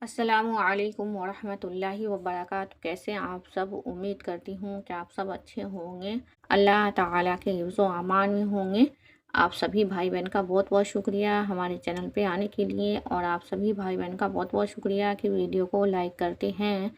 السلام علیکم ورحمۃ اللہ وبرکاتہ۔ کیسے آپ سب؟ امید کرتی ہوں کہ آپ سب اچھے ہوں گے، اللہ تعالیٰ کے حفظ و امان میں ہوں گے۔ آپ سبھی بھائی بہن کا بہت بہت شکریہ ہمارے چینل پہ آنے کے لیے، اور آپ سبھی بھائی بہن کا بہت بہت شکریہ کہ ویڈیو کو لائک کرتے ہیں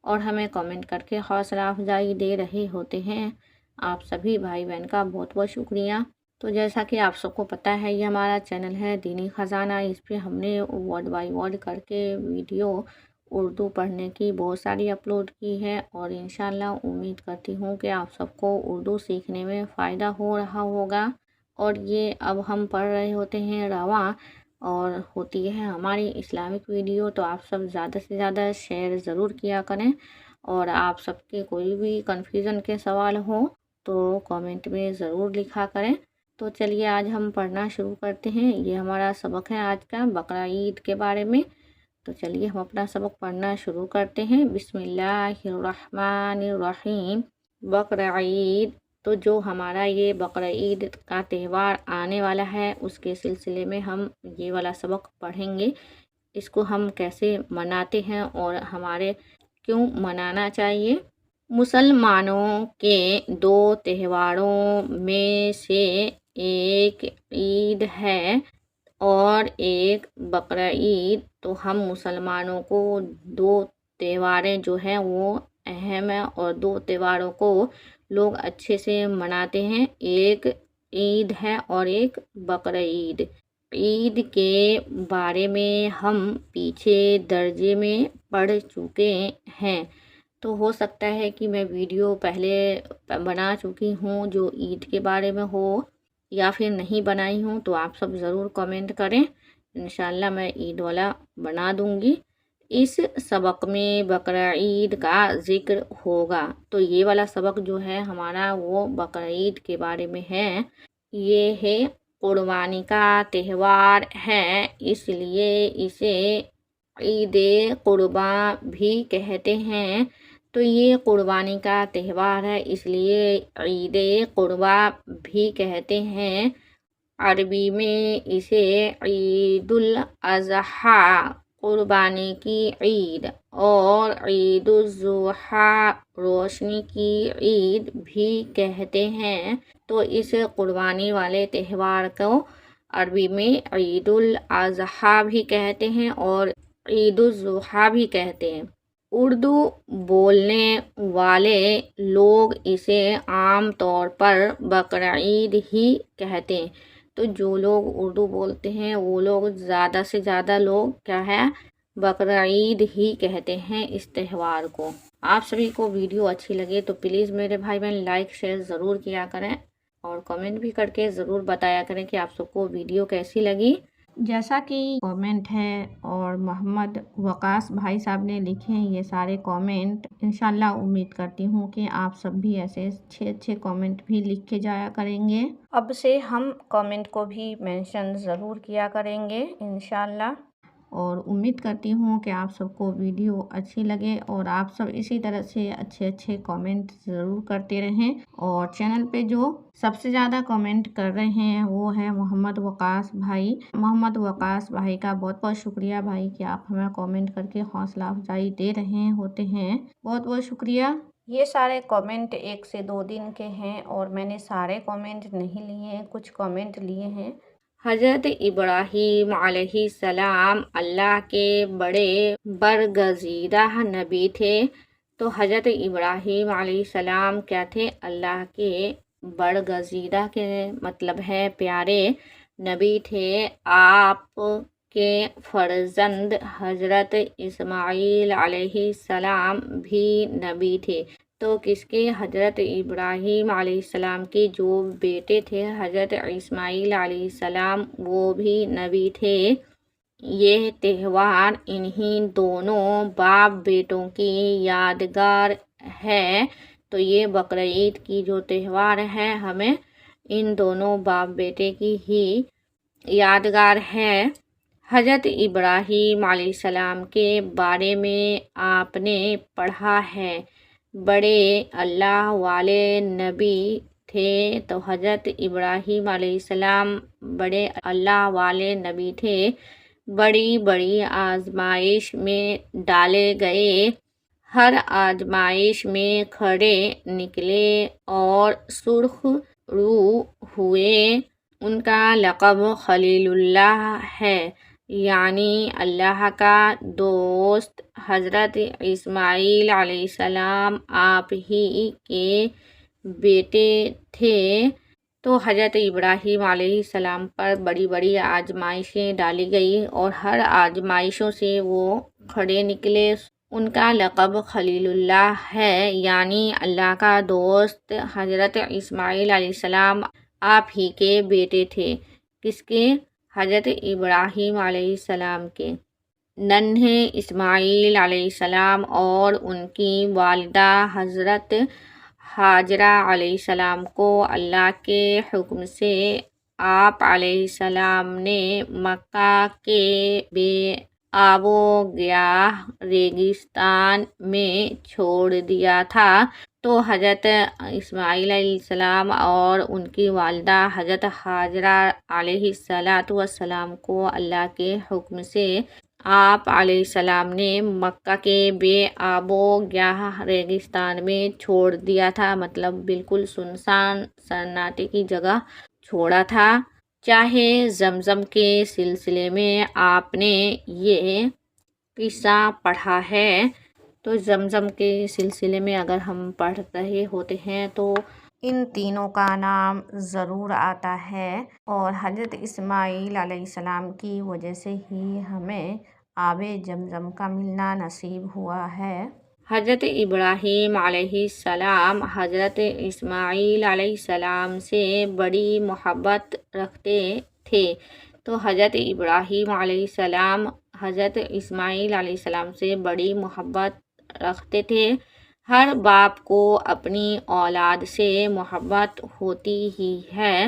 اور ہمیں کمنٹ کر کے حوصلہ افزائی دے رہے ہوتے ہیں۔ آپ سبھی بھائی بہن کا بہت بہت شکریہ۔ تو جیسا کہ آپ سب کو پتہ ہے، یہ ہمارا چینل ہے دینی خزانہ۔ اس پہ ہم نے ورڈ بائی ورڈ کر کے ویڈیو اردو پڑھنے کی بہت ساری اپلوڈ کی ہے، اور انشاءاللہ امید کرتی ہوں کہ آپ سب کو اردو سیکھنے میں فائدہ ہو رہا ہوگا۔ اور یہ اب ہم پڑھ رہے ہوتے ہیں رواں، اور ہوتی ہے ہماری اسلامک ویڈیو، تو آپ سب زیادہ سے زیادہ شیئر ضرور کیا کریں، اور آپ سب کے کوئی بھی کنفیوژن کے سوال ہو تو کامنٹ میں ضرور لکھا کریں۔ تو چلیے آج ہم پڑھنا شروع کرتے ہیں۔ یہ ہمارا سبق ہے آج کا بقرہ عید کے بارے میں۔ تو چلیے ہم اپنا سبق پڑھنا شروع کرتے ہیں۔ بسم اللہ الرحمن الرحیم۔ بقرہ عید، تو جو ہمارا یہ بقرہ عید کا تہوار آنے والا ہے، اس کے سلسلے میں ہم یہ والا سبق پڑھیں گے۔ اس کو ہم کیسے مناتے ہیں اور ہمارے کیوں منانا چاہیے۔ مسلمانوں کے دو تہواروں میں سے ایک عید ہے اور ایک بقرہ عید۔ تو ہم مسلمانوں کو دو تہواریں جو ہیں وہ اہم ہیں، اور دو تہواروں کو لوگ اچھے سے مناتے ہیں۔ ایک عید ہے اور ایک بقرہ عید۔ عید کے بارے میں ہم پیچھے درجے میں پڑھ چکے ہیں، تو ہو سکتا ہے کہ میں ویڈیو پہلے بنا چکی ہوں جو عید کے بارے میں ہو، یا پھر نہیں بنائی ہوں، تو آپ سب ضرور کمنٹ کریں، انشاءاللہ میں عید والا بنا دوں گی۔ اس سبق میں بقرہ عید کا ذکر ہوگا، تو یہ والا سبق جو ہے ہمارا وہ بقرہ عید کے بارے میں ہے۔ یہ ہے قربانی کا تہوار ہے، اس لیے اسے عید قرباں بھی کہتے ہیں۔ تو یہ قربانی کا تہوار ہے، اس لیے عید قرباں بھی کہتے ہیں۔ عربی میں اسے عید الاضحیٰ، قربانی کی عید، اور عید الاضحیٰ، روشنی کی عید بھی کہتے ہیں۔ تو اس قربانی والے تہوار کو عربی میں عید الاضحیٰ بھی کہتے ہیں اور عید الاضحیٰ بھی کہتے ہیں۔ اردو بولنے والے لوگ اسے عام طور پر بقرہ عید ہی کہتے ہیں۔ تو جو لوگ اردو بولتے ہیں وہ لوگ زیادہ سے زیادہ لوگ کیا ہے، بقرہ عید ہی کہتے ہیں اس تہوار کو۔ آپ سبھی کو ویڈیو اچھی لگے تو پلیز میرے بھائی بہن لائک شیئر ضرور کیا کریں، اور کمنٹ بھی کر کے ضرور بتایا کریں کہ آپ سب کو ویڈیو کیسی لگی۔ جیسا کہ کامنٹ ہے اور محمد وقاص بھائی صاحب نے لکھے ہیں یہ سارے کامنٹ، انشاءاللہ امید کرتی ہوں کہ آپ سب بھی ایسے اچھے اچھے کامنٹ بھی لکھ کے جایا کریں گے۔ اب سے ہم کامنٹ کو بھی مینشن ضرور کیا کریں گے انشاءاللہ، اور امید کرتی ہوں کہ آپ سب کو ویڈیو اچھی لگے اور آپ سب اسی طرح سے اچھے اچھے کامنٹ ضرور کرتے رہیں۔ اور چینل پہ جو سب سے زیادہ کامنٹ کر رہے ہیں وہ ہے محمد وقاص بھائی۔ محمد وقاص بھائی کا بہت بہت شکریہ بھائی کہ آپ ہمیں کامنٹ کر کے حوصلہ افزائی دے رہے ہوتے ہیں، بہت بہت شکریہ۔ یہ سارے کامنٹ 1 سے 2 دن کے ہیں، اور میں نے سارے کامنٹ نہیں لیے ہیں، کچھ کامنٹ لیے ہیں۔ حضرت ابراہیم علیہ السلام اللہ کے بڑے برگزیدہ نبی تھے۔ تو حضرت ابراہیم علیہ السلام کیا تھے؟ اللہ کے برگزیدہ کے مطلب ہے پیارے نبی تھے۔ آپ کے فرزند حضرت اسماعیل علیہ السلام بھی نبی تھے۔ تو کس کے؟ حضرت ابراہیم علیہ السلام کے جو بیٹے تھے حضرت اسماعیل علیہ السلام، وہ بھی نبی تھے۔ یہ تہوار انہی دونوں باپ بیٹوں کی یادگار ہے۔ تو یہ بقرہ عید کی جو تہوار ہے ہمیں ان دونوں باپ بیٹے کی ہی یادگار ہے۔ حضرت ابراہیم علیہ السلام کے بارے میں آپ نے پڑھا ہے، بڑے اللہ والے نبی تھے۔ تو حضرت ابراہیم علیہ السلام بڑے اللہ والے نبی تھے۔ بڑی بڑی آزمائش میں ڈالے گئے، ہر آزمائش میں کھڑے نکلے اور سرخ رو ہوئے۔ ان کا لقب خلیل اللہ ہے، یعنی اللہ کا دوست۔ حضرت اسماعیل علیہ السلام آپ ہی کے بیٹے تھے، تو حضرت ابراہیم علیہ السلام پر بڑی بڑی آزمائشیں ڈالی گئی اور ہر آزمائشوں سے وہ کھڑے نکلے۔ ان کا لقب خلیل اللہ ہے، یعنی اللہ کا دوست۔ حضرت اسماعیل علیہ السلام آپ ہی کے بیٹے تھے، کس کے؟ حضرت ابراہیم علیہ السلام کے۔ ننھے اسماعیل علیہ السلام اور ان کی والدہ حضرت ہاجرہ علیہ السلام کو اللہ کے حکم سے آپ علیہ السلام نے مکہ کے بے آب و گیاہ ریگستان میں چھوڑ دیا تھا، تو حضرت اسماعیل علیہ السلام اور ان کی والدہ حضرت ہاجرہ علیہ السلام کو اللہ کے حکم سے آپ علیہ السلام نے مکہ کے بے آب و گیاہ ریگستان میں چھوڑ دیا تھا، مطلب بالکل سنسان سناٹے کی جگہ چھوڑا تھا۔ چاہے زمزم کے سلسلے میں آپ نے یہ قصہ پڑھا ہے، تو زمزم کے سلسلے میں اگر ہم پڑھ رہے ہوتے ہیں تو ان تینوں کا نام ضرور آتا ہے، اور حضرت اسماعیل علیہ السلام کی وجہ سے ہی ہمیں آب زمزم کا ملنا نصیب ہوا ہے۔ حضرت ابراہیم علیہ السلام حضرت اسماعیل علیہ السلام سے بڑی محبت رکھتے تھے، تو حضرت ابراہیم علیہ السلام حضرت اسماعیل علیہ السلام سے بڑی محبت رکھتے تھے۔ ہر باپ کو اپنی اولاد سے محبت ہوتی ہی ہے،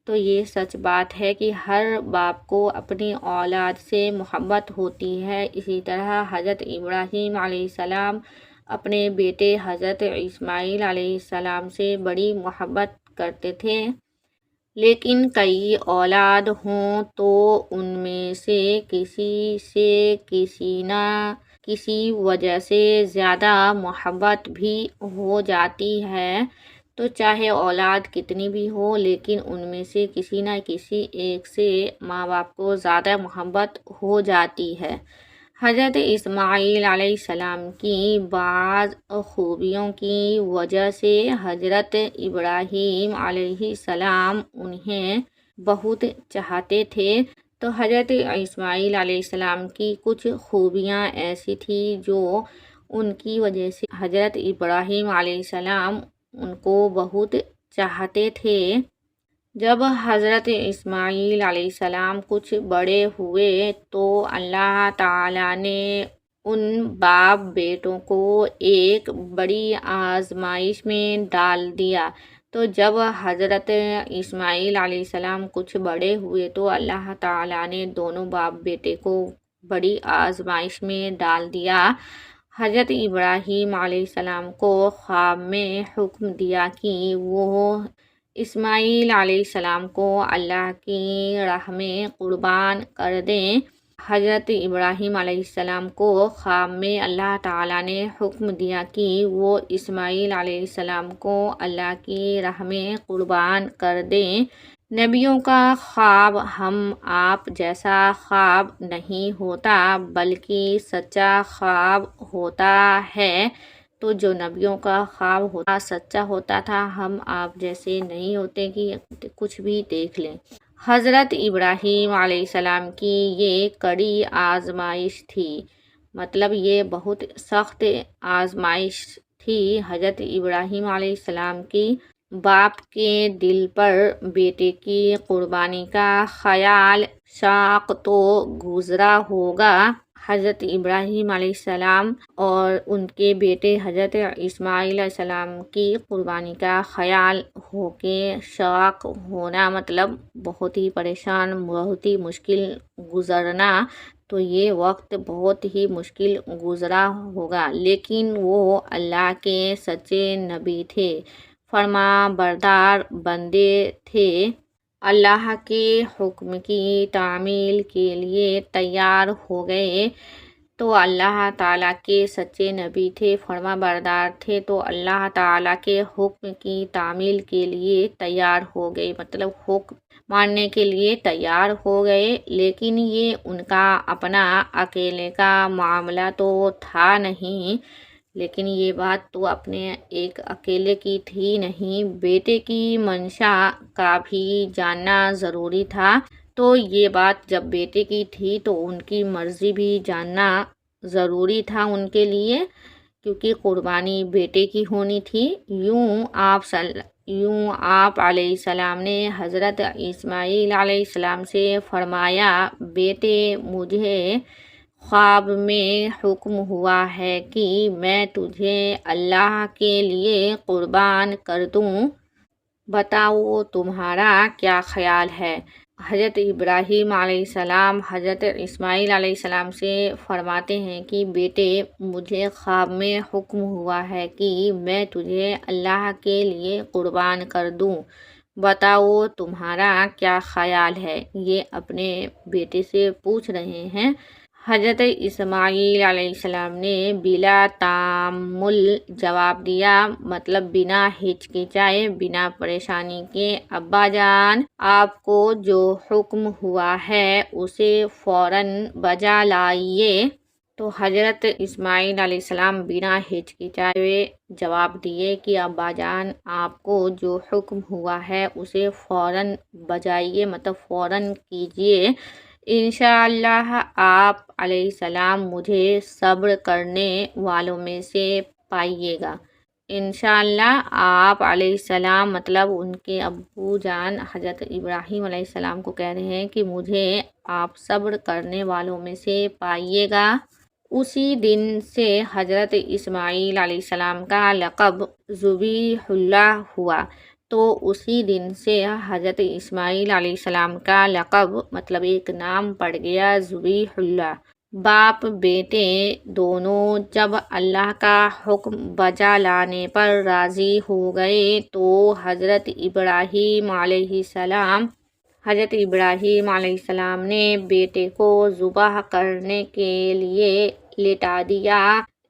تو یہ سچ بات ہے کہ ہر باپ کو اپنی اولاد سے محبت ہوتی ہے۔ اسی طرح حضرت ابراہیم علیہ السلام اپنے بیٹے حضرت اسماعیل علیہ السلام سے بڑی محبت کرتے تھے، لیکن کئی اولاد ہوں تو ان میں سے کسی نہ کسی وجہ سے زیادہ محبت بھی ہو جاتی ہے، تو چاہے اولاد کتنی بھی ہو، لیکن ان میں سے کسی نہ کسی ایک سے ماں باپ کو زیادہ محبت ہو جاتی ہے۔ حضرت اسماعیل علیہ السلام کی بعض خوبیوں کی وجہ سے حضرت ابراہیم علیہ السلام انہیں بہت چاہتے تھے، تو حضرت اسماعیل علیہ السلام کی کچھ خوبیاں ایسی تھیں جو ان کی وجہ سے حضرت ابراہیم علیہ السلام ان کو بہت چاہتے تھے۔ جب حضرت اسماعیل علیہ السلام کچھ بڑے ہوئے تو اللہ تعالیٰ نے ان باپ بیٹوں کو ایک بڑی آزمائش میں ڈال دیا۔ تو جب حضرت اسماعیل علیہ السلام کچھ بڑے ہوئے تو اللہ تعالیٰ نے دونوں باپ بیٹے کو بڑی آزمائش میں ڈال دیا۔ حضرت ابراہیم علیہ السلام کو خواب میں حکم دیا کہ وہ اسماعیل علیہ السلام کو اللہ کی راہ میں قربان کر دیں۔ حضرت ابراہیم علیہ السلام کو خواب میں اللہ تعالیٰ نے حکم دیا کہ وہ اسماعیل علیہ السلام کو اللہ کی راہ میں قربان کر دیں۔ نبیوں کا خواب ہم آپ جیسا خواب نہیں ہوتا، بلکہ سچا خواب ہوتا ہے، تو جو نبیوں کا خواب ہوتا سچا ہوتا تھا، ہم آپ جیسے نہیں ہوتے کہ کچھ بھی دیکھ لیں۔ حضرت ابراہیم علیہ السلام کی یہ کڑی آزمائش تھی، مطلب یہ بہت سخت آزمائش تھی۔ حضرت ابراہیم علیہ السلام کی باپ کے دل پر بیٹے کی قربانی کا خیال شاق تو گزرا ہوگا۔ حضرت ابراہیم علیہ السلام اور ان کے بیٹے حضرت اسماعیل علیہ السلام کی قربانی کا خیال ہو کے شاق ہونا مطلب بہت ہی پریشان، بہت ہی مشکل گزرنا، تو یہ وقت بہت ہی مشکل گزرا ہوگا، لیکن وہ اللہ کے سچے نبی تھے، فرما بردار بندے تھے۔ اللہ کے حکم کی تعمیل کے لیے تیار ہو گئے تو اللہ تعالیٰ کے سچے نبی تھے، فرما بردار تھے، تو اللہ تعالیٰ کے حکم کی تعمیل کے لیے تیار ہو گئے، مطلب حکم ماننے کے لیے تیار ہو گئے۔ لیکن یہ ان کا اپنا اکیلے کا معاملہ تو تھا نہیں، لیکن یہ بات تو اپنے ایک اکیلے کی تھی نہیں، بیٹے کی منشا کا بھی جاننا ضروری تھا۔ تو یہ بات جب بیٹے کی تھی تو ان کی مرضی بھی جاننا ضروری تھا ان کے لیے، کیونکہ قربانی بیٹے کی ہونی تھی۔ یوں آپ علیہ السلام نے حضرت اسماعیل علیہ السلام سے فرمایا، بیٹے مجھے خواب میں حکم ہوا ہے کہ میں تجھے اللہ کے لیے قربان کر دوں، بتاؤ تمہارا کیا خیال ہے؟ حضرت ابراہیم علیہ السلام حضرت اسماعیل علیہ السلام سے فرماتے ہیں کہ بیٹے مجھے خواب میں حکم ہوا ہے کہ میں تجھے اللہ کے لیے قربان کر دوں، بتاؤ تمہارا کیا خیال ہے؟ یہ اپنے بیٹے سے پوچھ رہے ہیں۔ حضرت اسماعیل علیہ السلام نے بلا تعمل جواب دیا، مطلب بنا ہچکچائے، بنا پریشانی کے، ابا جان آپ کو جو حکم ہوا ہے اسے فوراً بجا لائیے۔ تو حضرت اسماعیل علیہ السلام بنا ہچکچائے جواب دیے کہ ابا جان آپ کو جو حکم ہوا ہے اسے فوراً بجائیے، مطلب فوراً کیجیے، انشاءاللہ آپ علیہ السلام مجھے صبر کرنے والوں میں سے پائیے گا۔ انشاءاللہ آپ علیہ السلام مطلب ان کے ابو جان حضرت ابراہیم علیہ السلام کو کہہ رہے ہیں کہ مجھے آپ صبر کرنے والوں میں سے پائیے گا۔ اسی دن سے حضرت اسماعیل علیہ السلام کا لقب ذبیح اللہ ہوا۔ تو اسی دن سے حضرت اسماعیل علیہ السلام کا لقب مطلب ایک نام پڑ گیا ذبیح اللہ۔ باپ بیٹے دونوں جب اللہ کا حکم بجا لانے پر راضی ہو گئے تو حضرت ابراہیم علیہ السلام نے بیٹے کو ذبح کرنے کے لیے لٹا دیا۔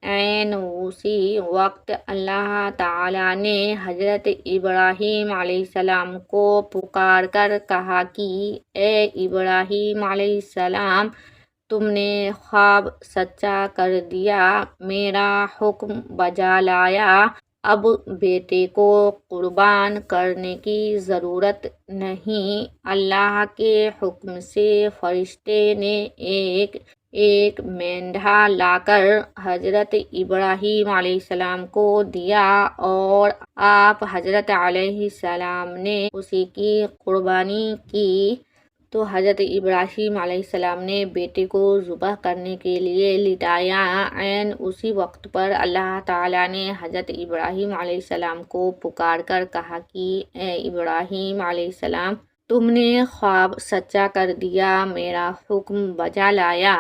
عین اسی وقت اللہ تعالیٰ نے حضرت ابراہیم علیہ السلام کو پکار کر کہا کہ اے ابراہیم علیہ السلام، تم نے خواب سچا کر دیا، میرا حکم بجا لایا، اب بیٹے کو قربان کرنے کی ضرورت نہیں۔ اللہ کے حکم سے فرشتے نے ایک مینڈھا لا کر حضرت ابراہیم علیہ السلام کو دیا اور آپ حضرت علیہ السلام نے اسی کی قربانی کی۔ تو حضرت ابراہیم علیہ السلام نے بیٹے کو ذبح کرنے کے لیے لٹایا۔ عین اسی وقت پر اللہ تعالیٰ نے حضرت ابراہیم علیہ السلام کو پکار کر کہا کہ اے ابراہیم علیہ السلام، تم نے خواب سچا کر دیا، میرا حکم بجا لایا،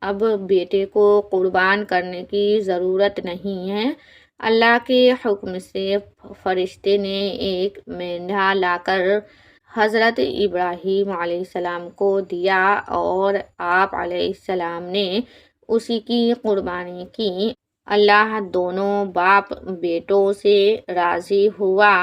اب بیٹے کو قربان کرنے کی ضرورت نہیں ہے۔ اللہ کے حکم سے فرشتے نے ایک مینڈھا لا کر حضرت ابراہیم علیہ السلام کو دیا اور آپ علیہ السلام نے اسی کی قربانی کی۔ اللہ دونوں باپ بیٹوں سے راضی ہوا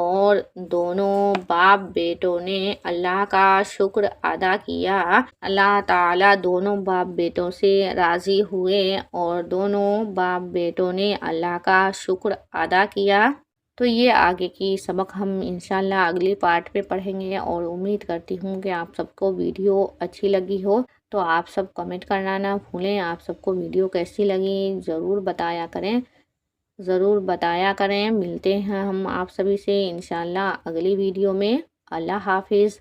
اور دونوں باپ بیٹوں نے اللہ کا شکر ادا کیا۔ اللہ تعالیٰ دونوں باپ بیٹوں سے راضی ہوئے اور دونوں باپ بیٹوں نے اللہ کا شکر ادا کیا۔ تو یہ آگے کی سبق ہم انشاءاللہ اگلی پارٹ میں پڑھیں گے، اور امید کرتی ہوں کہ آپ سب کو ویڈیو اچھی لگی ہو۔ تو آپ سب کمنٹ کرنا نہ بھولیں، آپ سب کو ویڈیو کیسی لگی ضرور بتایا کریں۔ ملتے ہیں ہم آپ سبھی سے انشاءاللہ اگلی ویڈیو میں۔ اللہ حافظ۔